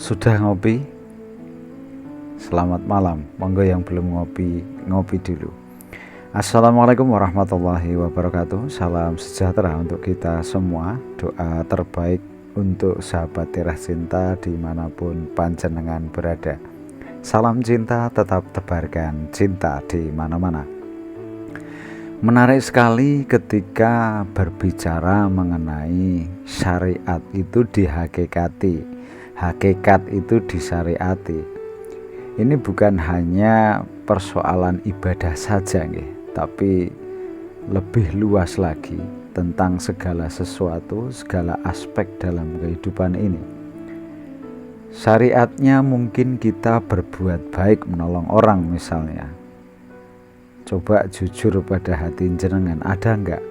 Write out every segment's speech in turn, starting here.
Sudah ngopi? Selamat malam. Monggo yang belum ngopi, ngopi dulu. Assalamualaikum warahmatullahi wabarakatuh. Salam sejahtera untuk kita semua. Doa terbaik untuk sahabat Teras Cinta dimanapun panjenengan berada. Salam cinta, tetap tebarkan cinta di mana-mana. Menarik sekali ketika berbicara mengenai syariat itu dihakikati, hakikat itu disyariati. Ini bukan hanya persoalan ibadah saja nggih, tapi lebih luas lagi tentang segala sesuatu, segala aspek dalam kehidupan ini. Syariatnya mungkin kita berbuat baik menolong orang misalnya. Coba jujur pada hati jenengan, ada enggak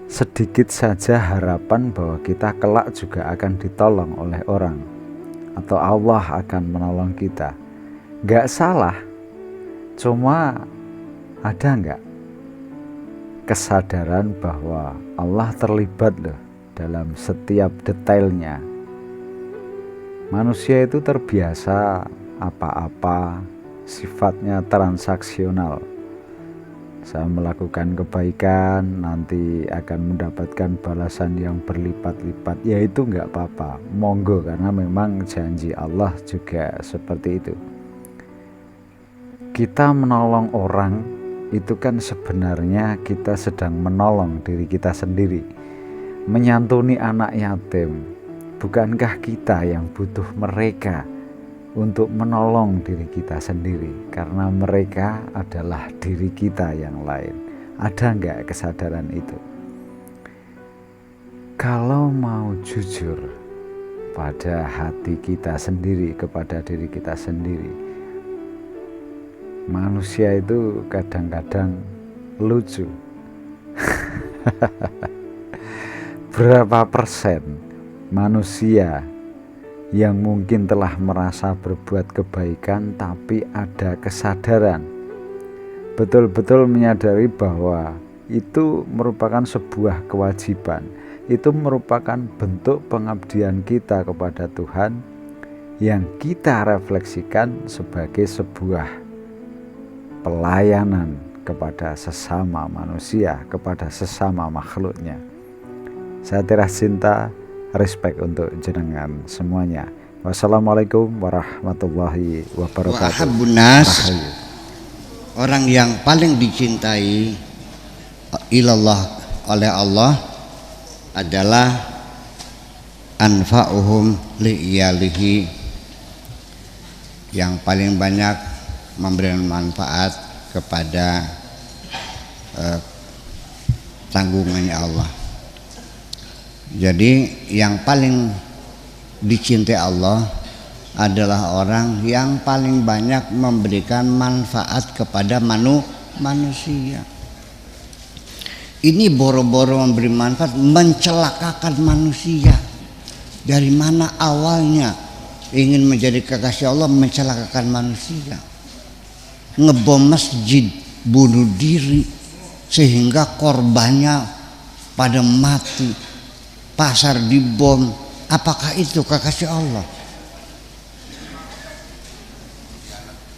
sedikit saja harapan bahwa kita kelak juga akan ditolong oleh orang atau Allah akan menolong kita? Enggak salah, cuma ada enggak kesadaran bahwa Allah terlibat loh dalam setiap detailnya. Manusia itu terbiasa apa-apa sifatnya transaksional. Saya melakukan kebaikan, nanti akan mendapatkan balasan yang berlipat-lipat. Ya itu enggak apa-apa, monggo, karena memang janji Allah juga seperti itu. Kita menolong orang itu kan sebenarnya kita sedang menolong diri kita sendiri. Menyantuni anak yatim, bukankah kita yang butuh mereka untuk menolong diri kita sendiri, karena mereka adalah diri kita yang lain? Ada enggak kesadaran itu? Kalau mau jujur pada hati kita sendiri, kepada diri kita sendiri, manusia itu kadang-kadang lucu. Berapa persen manusia yang mungkin telah merasa berbuat kebaikan tapi ada kesadaran, betul-betul menyadari bahwa itu merupakan sebuah kewajiban, itu merupakan bentuk pengabdian kita kepada Tuhan yang kita refleksikan sebagai sebuah pelayanan kepada sesama manusia, kepada sesama makhluknya. Saya Teras Cinta, respect untuk jenengan semuanya. Wassalamualaikum warahmatullahi wabarakatuh. Wahabbunas, orang yang paling dicintai ilallah oleh Allah adalah anfa'uhum li'iyalihi, yang paling banyak memberikan manfaat kepada tanggungannya Allah. Jadi yang paling dicintai Allah adalah orang yang paling banyak memberikan manfaat kepada manusia. Ini boro-boro memberi manfaat, mencelakakan manusia. Dari mana awalnya ingin menjadi kekasih Allah, mencelakakan manusia, ngebom masjid, bunuh diri sehingga korbannya pada mati, pasar dibom. Apakah itu kekasih Allah?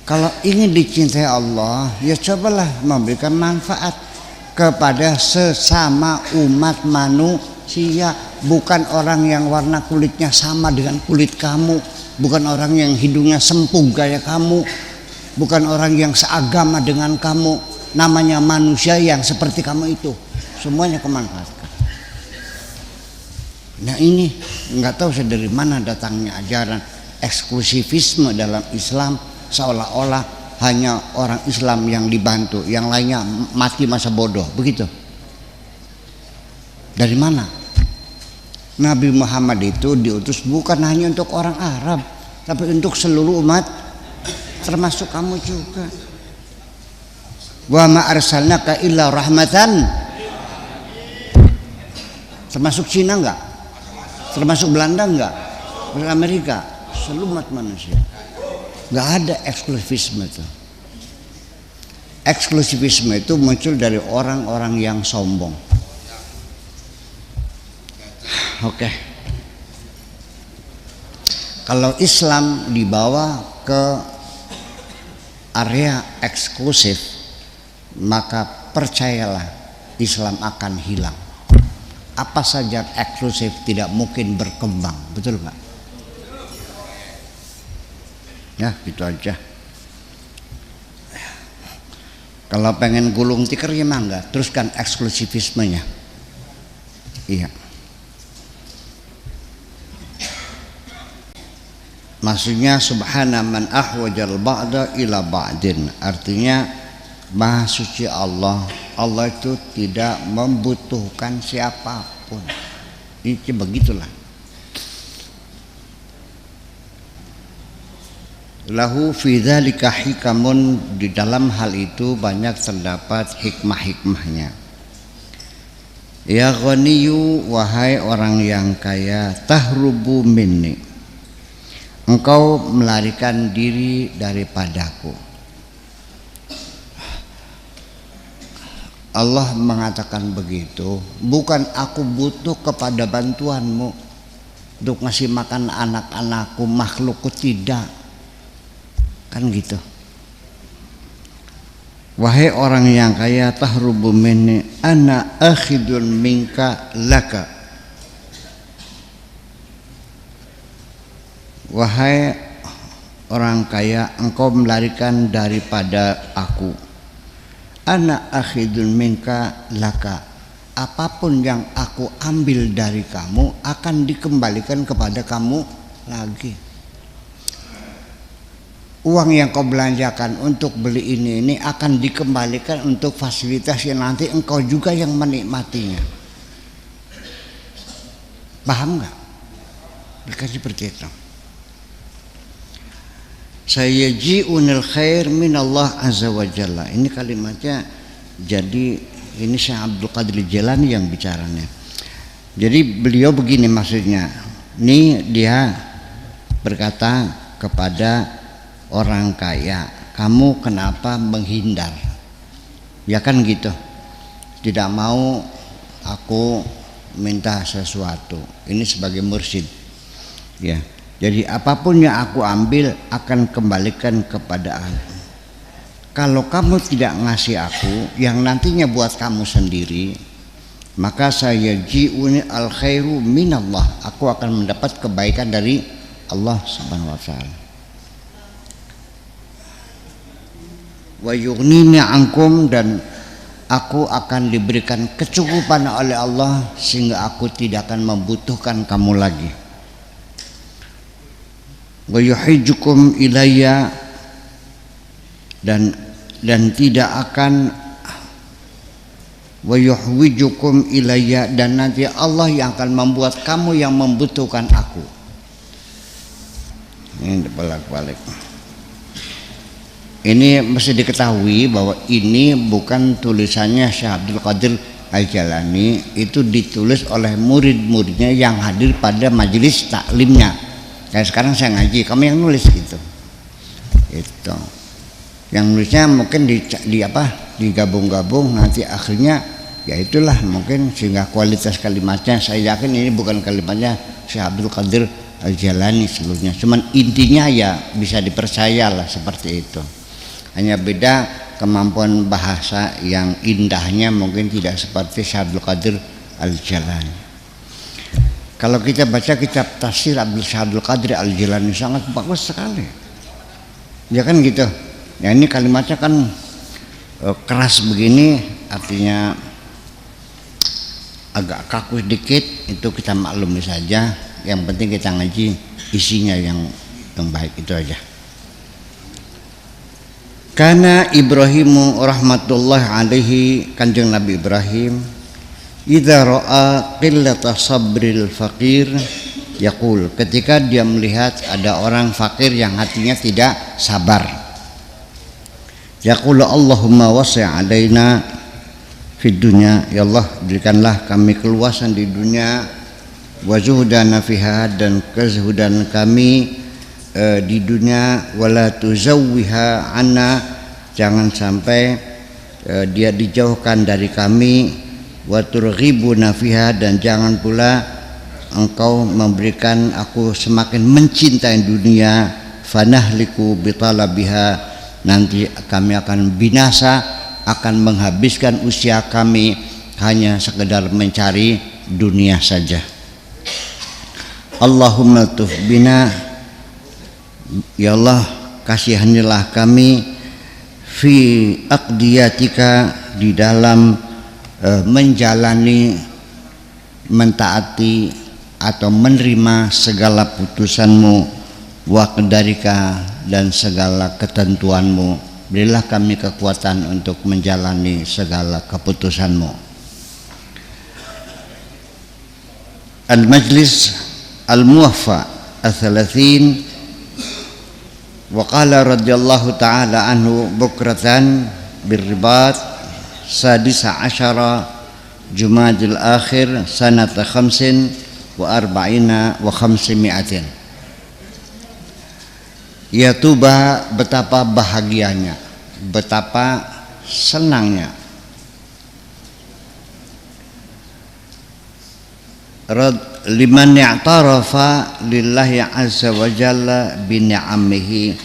Kalau ingin dicintai Allah, ya cobalah memberikan manfaat kepada sesama umat manusia. Bukan orang yang warna kulitnya sama dengan kulit kamu, bukan orang yang hidungnya sempung gaya kamu, bukan orang yang seagama dengan kamu. Namanya manusia yang seperti kamu itu, semuanya kemanfaatkan. Nah ini nggak tahu saya dari mana datangnya ajaran eksklusivisme dalam Islam, seolah-olah hanya orang Islam yang dibantu, yang lainnya mati masa bodoh, begitu. Dari mana? Nabi Muhammad itu diutus bukan hanya untuk orang Arab, tapi untuk seluruh umat, termasuk kamu juga. Wa ma arsalnaka illa rahmatan. Termasuk Cina enggak? Termasuk Belanda enggak? Amerika, seluruh umat manusia. Enggak ada eksklusivisme itu. Eksklusivisme itu muncul dari orang-orang yang sombong. Oke. Kalau Islam dibawa ke area eksklusif, maka percayalah Islam akan hilang. Apa saja eksklusif tidak mungkin berkembang, betul Pak? Ya gitu aja. Kalau pengen gulung tikar ya mangga, teruskan eksklusivismenya. Iya. Maksudnya subhana man ahwajal ba'da ila ba'din. Artinya Maha suci Allah. Allah itu tidak membutuhkan siapapun. Ini begitulah. Lahu fi dzalika hikamun, di dalam hal itu banyak terdapat hikmah-hikmahnya. Ya ghaniyu, wahai orang yang kaya, tahrubu minni, engkau melarikan diri daripadaku. Allah mengatakan begitu, bukan aku butuh kepada bantuanmu untuk ngasih makan anak-anakku, makhlukku, tidak. Kan gitu. Wahai orang yang kaya, tahrubu minni ana akhidun minka laka. Wahai orang kaya, engkau melarikan daripada aku. Ana akhidun minka laka. Apapun yang aku ambil dari kamu akan dikembalikan kepada kamu lagi. Uang yang kau belanjakan untuk beli ini akan dikembalikan untuk fasilitas yang nanti engkau juga yang menikmatinya. Paham nggak? Dikasih seperti itu. Sayaji'unil khair minallah azza wa jalla. Ini kalimatnya, jadi ini Syekh Abdul Qadir Jilani yang bicaranya. Jadi beliau begini maksudnya. Ini dia berkata kepada orang kaya, kamu kenapa menghindar? Ya kan gitu. Tidak mau aku minta sesuatu. Ini sebagai mursyid. Ya. Jadi apapun yang aku ambil akan kembalikan kepada aku. Kalau kamu tidak ngasih aku yang nantinya buat kamu sendiri, maka saya ji'uni al khairu minallah. Aku akan mendapat kebaikan dari Allah Subhanahu wa taala. Wa yughnini ankum, dan aku akan diberikan kecukupan oleh Allah sehingga aku tidak akan membutuhkan kamu lagi. Wa yuhijjukum ilayya, dan tidak akan, wa yuhwijukum ilayya, dan nanti Allah yang akan membuat kamu yang membutuhkan aku. Ini bolak-balik. Ini mesti diketahui bahwa ini bukan tulisannya Syekh Abdul Qadir Al-Jilani, itu ditulis oleh murid-muridnya yang hadir pada majelis taklimnya. Kayak sekarang saya ngaji, kamu yang nulis gitu. Itu. Yang nulisnya mungkin digabung-gabung, nanti akhirnya ya itulah mungkin sehingga kualitas kalimatnya, saya yakin ini bukan kalimatnya Syekh Abdul Qadir Al-Jilani seluruhnya. Cuman intinya ya bisa dipercaya lah seperti itu. Hanya beda kemampuan bahasa yang indahnya mungkin tidak seperti Syekh Abdul Qadir Al-Jilani. Kalau kita baca kitab tafsir Syekh Abdul Qadir Al-Jilani sangat bagus sekali. Ya kan gitu. Ya ini kalimatnya kan keras begini, artinya agak kaku dikit, itu kita maklumi saja. Yang penting kita ngaji isinya yang baik, itu aja. Karena Ibrahimu rahmatullah alaihi, kanjeng Nabi Ibrahim, idza ra'a qillata sabril faqir yaqul, ketika dia melihat ada orang fakir yang hatinya tidak sabar, yaqulu Allahumma wasi' alaina fid dunya, ya Allah berikanlah kami keluasan di dunia, wa zuhdana fiha, dan kezuhudan kami di dunia, wala tuzawwiha anna, jangan sampai dia dijauhkan dari kami, wa turghibuna fiha, dan jangan pula engkau memberikan aku semakin mencintai dunia, fanahliku bitalabiha, nanti kami akan binasa, akan menghabiskan usia kami hanya sekedar mencari dunia saja. Allahumma tuf bina, ya Allah kasihanilah kami fi aqdiyatika, di dalam menjalani, mentaati atau menerima segala putusanmu, wa qadarika, dan segala ketentuanmu. Berilah kami kekuatan untuk menjalani segala keputusanmu. Al-Majlis Al-Muwaffa Al-Thalathin, wa qala radhiyallahu ta'ala anhu bukratan birribat sadisa asyara Jumadil akhir sanata khamsin wa arba'ina wa khamsimi'atin. Ya Tuba, betapa bahagianya, betapa senangnya liman i'tarafa lillahi azza wa jalla bi ni'amihi,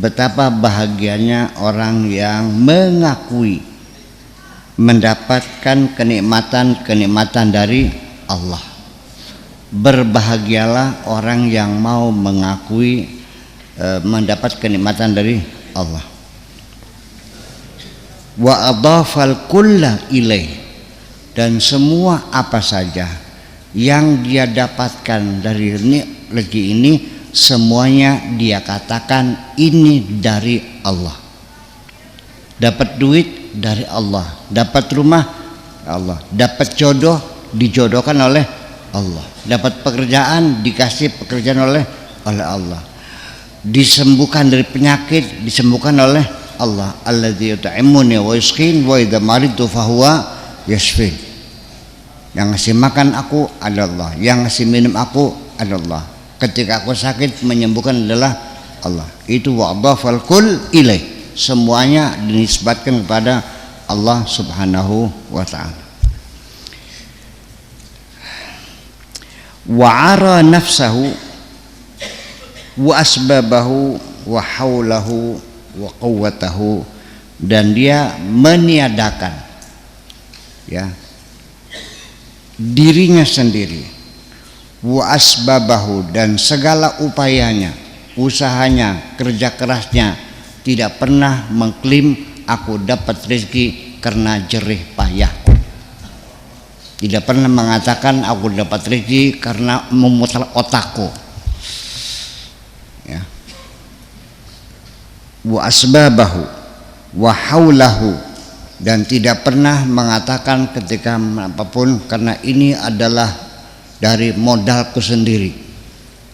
betapa bahagianya orang yang mengakui mendapatkan kenikmatan dari Allah. Berbahagialah orang yang mau mengakui mendapat kenikmatan dari Allah. Wa adhafal kulla ilaih, dan semua apa saja yang dia dapatkan dari rezeki ini, semuanya dia katakan ini dari Allah. Dapat duit dari Allah, dapat rumah Allah, dapat jodoh dijodohkan oleh Allah, dapat pekerjaan dikasih pekerjaan oleh Allah, disembuhkan dari penyakit disembuhkan oleh Allah. Alladzi yut'imuni wa yusqin wa idza maridtu fahuwa yashfin. Yang ngasih makan aku adalah Allah, yang ngasih minum aku adalah Allah, ketika aku sakit menyembuhkan adalah Allah. Itu wa'dhafal kull ilaih, semuanya dinisbatkan kepada Allah subhanahu wa ta'ala. Wa'ara nafsahu wa asbabahu wa haulahu wa quwwatahu, dan dia meniadakan ya dirinya sendiri, wa asbabahu, dan segala upayanya, usahanya, kerja kerasnya, tidak pernah mengklaim aku dapat rezeki karena jerih payahku. Tidak pernah mengatakan aku dapat rezeki karena memutar otakku. Ya. Wa asbabahu wa haulahu, dan tidak pernah mengatakan ketika apapun karena ini adalah dari modalku sendiri.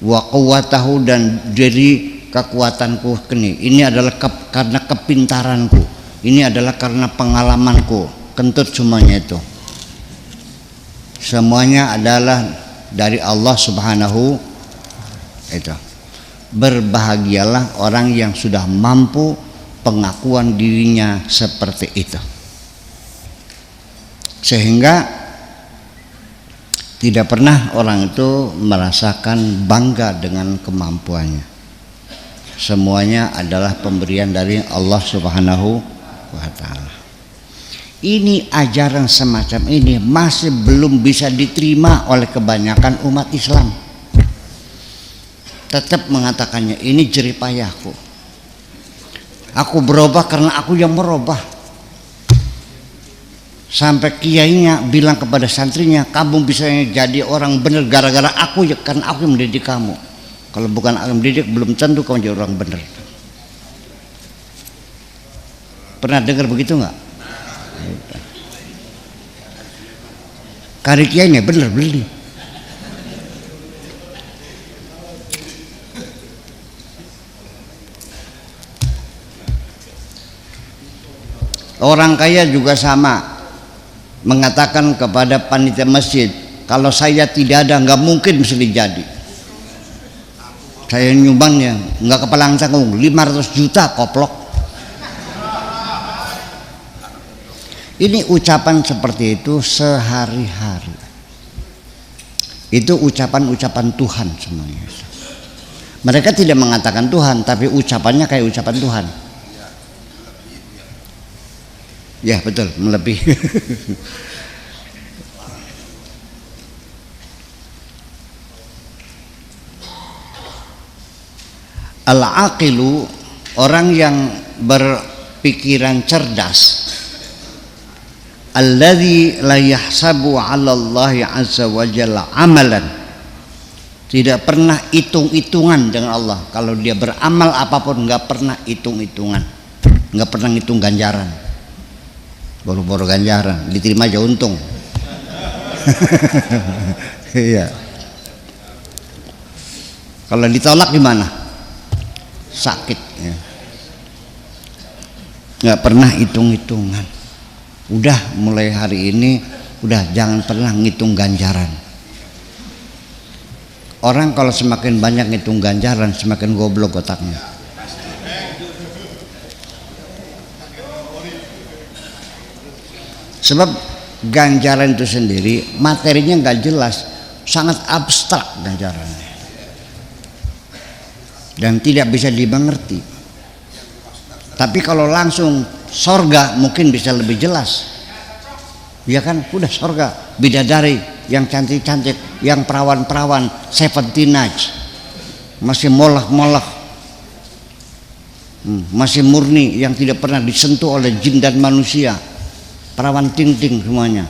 Wa quwwatahu, dan dari kekuatanku ini adalah karena kepintaranku, ini adalah karena pengalamanku. Kentut semuanya itu, semuanya adalah dari Allah subhanahu itu. Berbahagialah orang yang sudah mampu pengakuan dirinya seperti itu, sehingga tidak pernah orang itu merasakan bangga dengan kemampuannya. Semuanya adalah pemberian dari Allah subhanahu wa ta'ala. Ini ajaran semacam ini masih belum bisa diterima oleh kebanyakan umat Islam. Tetap mengatakannya ini jerih payahku, aku berubah karena aku yang merubah. Sampai kiainya bilang kepada santrinya, kamu bisa jadi orang benar gara-gara aku, ya karena aku yang mendidik kamu. Kalau bukan aku yang mendidik, belum tentu kamu jadi orang benar. Pernah dengar begitu nggak? Kari kiainya benar beli. Orang kaya juga sama, mengatakan kepada panitia masjid, kalau saya tidak ada nggak mungkin bisa dijadi. Saya nyumbangnya nggak kepalang canggung 500 juta koplok. Ini ucapan seperti itu sehari-hari. Itu ucapan-ucapan Tuhan semuanya. Mereka tidak mengatakan Tuhan, tapi ucapannya kayak ucapan Tuhan. Ya betul, melebihi. Al-aqilu, orang yang berpikiran cerdas, alladzi la yahsabu 'ala Allah 'azza wa jalla amalan, tidak pernah hitung-hitungan dengan Allah. Kalau dia beramal apapun nggak pernah hitung-hitungan, nggak pernah ngitung ganjaran. Baru-baru ganjaran diterima aja untung. Iya. Kalau ditolak gimana? Sakit ya. Nggak pernah hitung-hitungan. Udah mulai hari ini udah jangan pernah ngitung ganjaran. Orang kalau semakin banyak ngitung ganjaran semakin goblok otaknya. Sebab ganjaran itu sendiri materinya nggak jelas, sangat abstrak ganjarannya dan tidak bisa dimengerti. Tapi kalau langsung sorga mungkin bisa lebih jelas. Ya kan, udah sorga, bidadari yang cantik-cantik, yang perawan-perawan, 70 nights, masih molek-molek, masih murni, yang tidak pernah disentuh oleh jin dan manusia, perawan ting-ting semuanya,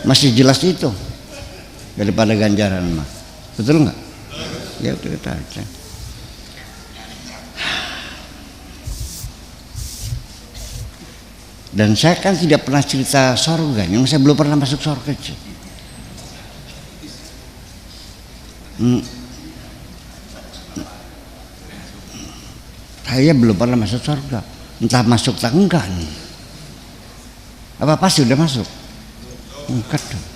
masih jelas itu daripada ganjaran mah. Betul nggak? Ya udah kita aja. Dan saya kan tidak pernah cerita sorga, yang saya belum pernah masuk sorga. Saya belum pernah masuk sorga, entah masuk tak enggak nih. Apa pasti udah masuk? Enggak dong.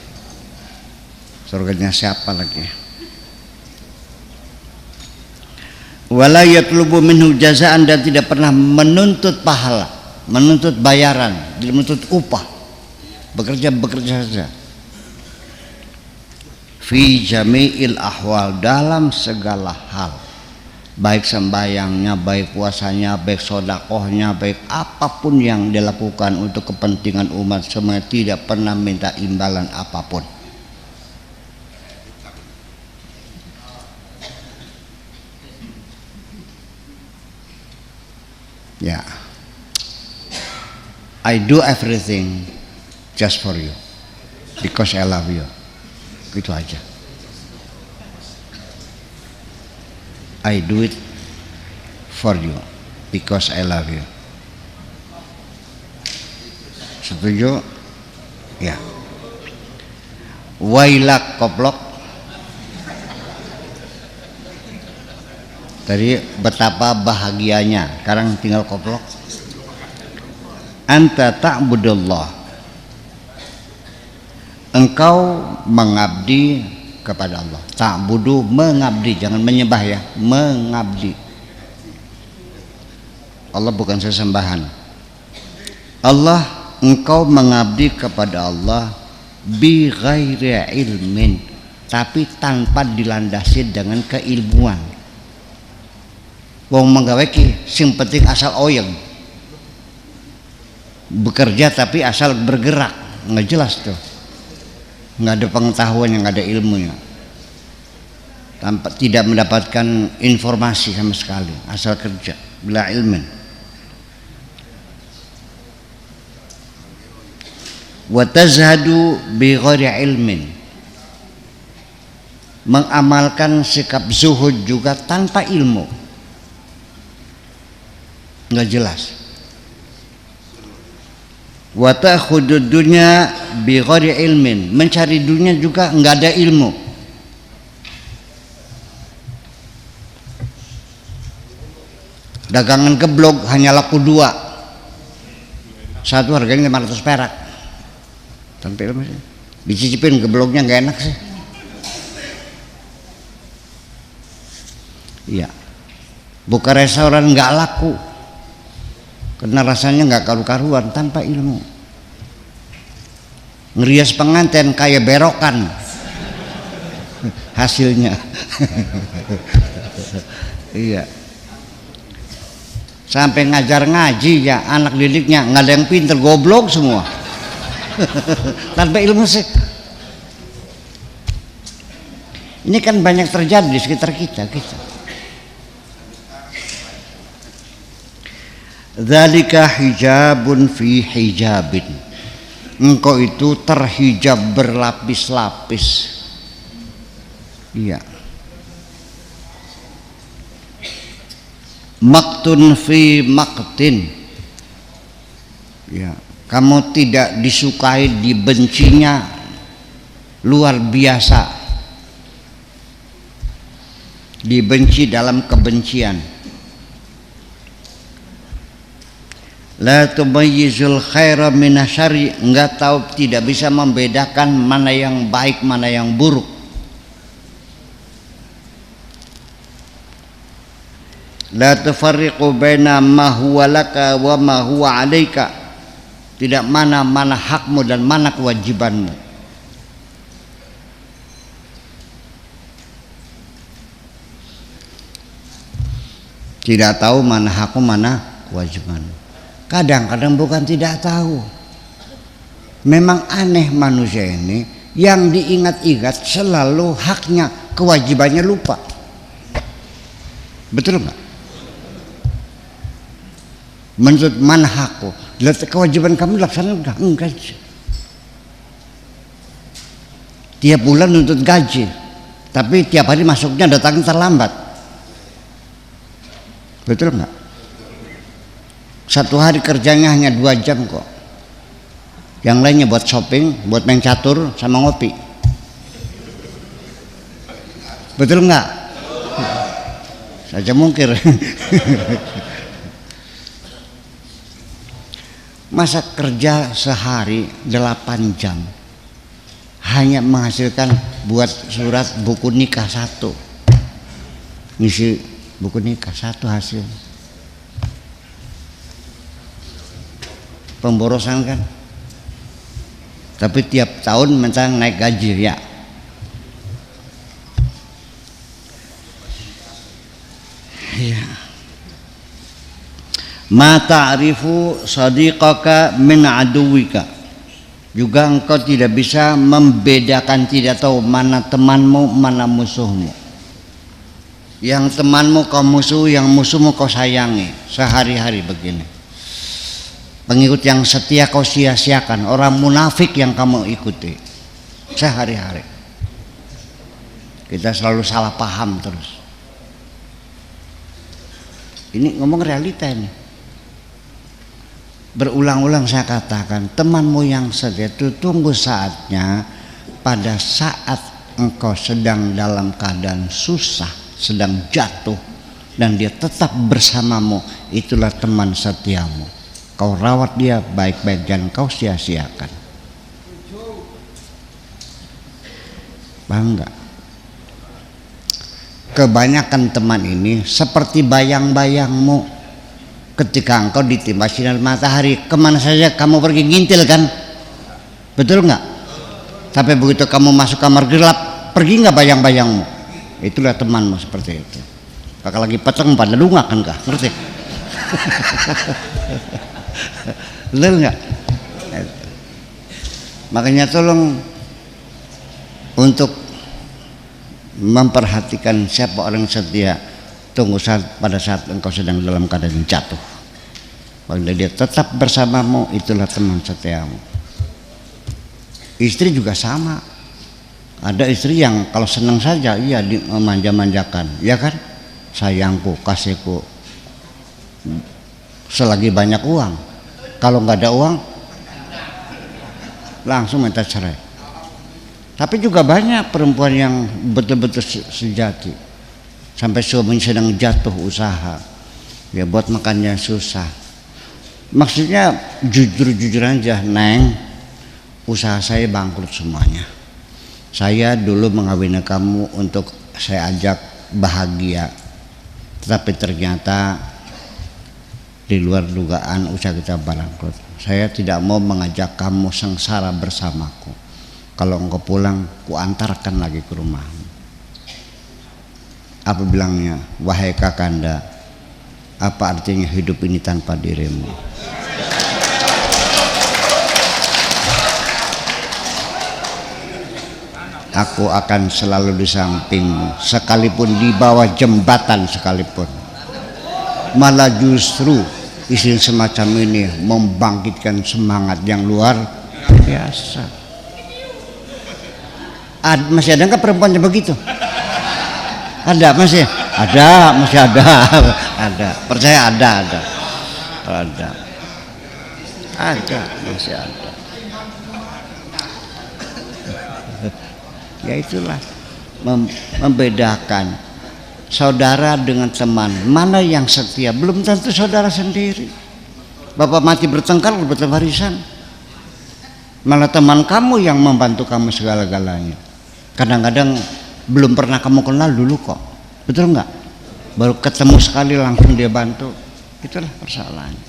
Sorganya siapa lagi? Wala yatlubu minhu jazaan, dan tidak pernah menuntut pahala, menuntut bayaran, menuntut upah. Bekerja saja. Fi jami'il ahwal, dalam segala hal, baik sembayangnya, baik puasanya, baik sodakohnya, baik apapun yang dilakukan untuk kepentingan umat, semuanya tidak pernah minta imbalan apapun. Ya, I do everything just for you because I love you. Gitu aja. I do it for you because I love you. Setuju? Ya. Wailak koplok. Tadi betapa bahagianya, sekarang tinggal koplok. Anta ta'budullah, engkau mengabdi kepada Allah. Ta'budu, mengabdi, jangan menyembah ya, mengabdi. Allah bukan sesembahan. Allah, engkau mengabdi kepada Allah bi ghairi ilmin, tapi tanpa dilandasi dengan keilmuan. Wong menggawe ki sing penting asal oyeng, bekerja tapi asal bergerak, nggak jelas tuh, nggak ada pengetahuan, yang nggak ada ilmunya, tanpa tidak mendapatkan informasi sama sekali, asal kerja bila ilmin. Wa tazhadu bi ghairi ilmin, mengamalkan sikap zuhud juga tanpa ilmu, nggak jelas. Wa ta'khudud dunya bi ghairi ilmin, mencari dunia juga nggak ada ilmu. Dagangan geblog hanya laku 2, satu harganya 500 perak. Tanpa ilmu sih, dicicipin geblognya nggak enak sih. Iya, buka restoran nggak laku karena rasanya nggak karu-karuan, tanpa ilmu. Ngerias pengantin kayak berokan, hasilnya. Iya. Sampai ngajar ngaji ya anak didiknya nggak ada yang pinter, goblok semua. Tanpa ilmu sih. Ini kan banyak terjadi di sekitar kita. Dzalika hijabun fi hijabin. Engkau itu terhijab berlapis-lapis. Iya. Maktun fi maktin. Ya, kamu tidak disukai, dibencinya luar biasa. Dibenci dalam kebencian. La tumayyizul khaira minasyari, enggak tahu, tidak bisa membedakan mana yang baik mana yang buruk. La tufarriqu baina ma huwa laka wa ma huwa 'alaika, tidak mana hakmu dan mana kewajibanmu. Tidak tahu mana hakmu mana kewajibanmu. Kadang-kadang bukan tidak tahu, memang aneh manusia ini, yang diingat-ingat selalu haknya, kewajibannya lupa. Betul nggak? Menurut mana hakku, kewajiban kamu laksanakan enggak? Tiap bulan nuntut gaji, tapi tiap hari masuknya datang terlambat. Betul nggak? Satu hari kerjanya hanya 2 jam kok, yang lainnya buat shopping, buat main catur sama ngopi. Betul nggak? Saja mungkir. Masa kerja sehari 8 jam hanya menghasilkan buat surat buku nikah 1, ngisi buku nikah 1 hasil. Pemborosan kan. Tapi tiap tahun mentang naik gaji ya. Ya. Ma ta'rifu sadiqaka min aduwika, juga engkau tidak bisa membedakan, tidak tahu mana temanmu mana musuhmu. Yang temanmu kau musuh, yang musuhmu kau sayangi. Sehari-hari begini. Pengikut yang setia kau sia-siakan, orang munafik yang kamu ikuti sehari-hari. Kita selalu salah paham terus. Ini ngomong realita ini. Berulang-ulang saya katakan, temanmu yang setia itu tunggu saatnya, pada saat engkau sedang dalam keadaan susah, sedang jatuh, dan dia tetap bersamamu, itulah teman setiamu. Kau rawat dia baik-baik, jangan kau sia-siakan. Paham enggak? Kebanyakan teman ini seperti bayang-bayangmu. Ketika engkau ditimpa sinar matahari, kemana saja kamu pergi, ngintil kan? Betul nggak? Tapi begitu kamu masuk kamar gelap, pergi nggak bayang-bayangmu? Itulah temanmu seperti itu. Kalau lagi peteng pada lunga kan kah? Ngerti? Betul nggak? Makanya tolong untuk memperhatikan siapa orang setia. Tunggu pada saat engkau sedang dalam keadaan jatuh. Bila dia tetap bersamamu, itulah teman setiamu. Istri juga sama. Ada istri yang kalau senang saja, iya memanja-manjakan, ya kan? Sayangku, kasihku. Selagi banyak uang. Kalau nggak ada uang, langsung minta cerai. Tapi juga banyak perempuan yang betul-betul sejati. Sampai suami sedang jatuh usaha, ya buat makannya susah. Maksudnya jujur-jujur aja, Neng, usaha saya bangkrut semuanya. Saya dulu mengawini kamu untuk saya ajak bahagia, tetapi ternyata di luar dugaan usaha kita bangkrut. Saya tidak mau mengajak kamu sengsara bersamaku. Kalau engkau pulang, ku antarkan lagi ke rumahmu. Apa bilangnya? Wahai kakanda, apa artinya hidup ini tanpa dirimu? Aku akan selalu di sampingmu, sekalipun di bawah jembatan sekalipun. Malah justru istilah semacam ini membangkitkan semangat yang luar biasa. Masih ada nggak perempuan yang begitu? Ada masih? Ada, masih ada. Ada. Percaya ada. Ada, masih ada. Ya itulah membedakan saudara dengan teman, mana yang setia. Belum tentu saudara sendiri. Bapak mati bertengkar betul warisan, malah teman kamu yang membantu kamu segala-galanya. Kadang-kadang belum pernah kamu kenal dulu kok, betul nggak? Baru ketemu sekali langsung dia bantu. Itulah persoalannya.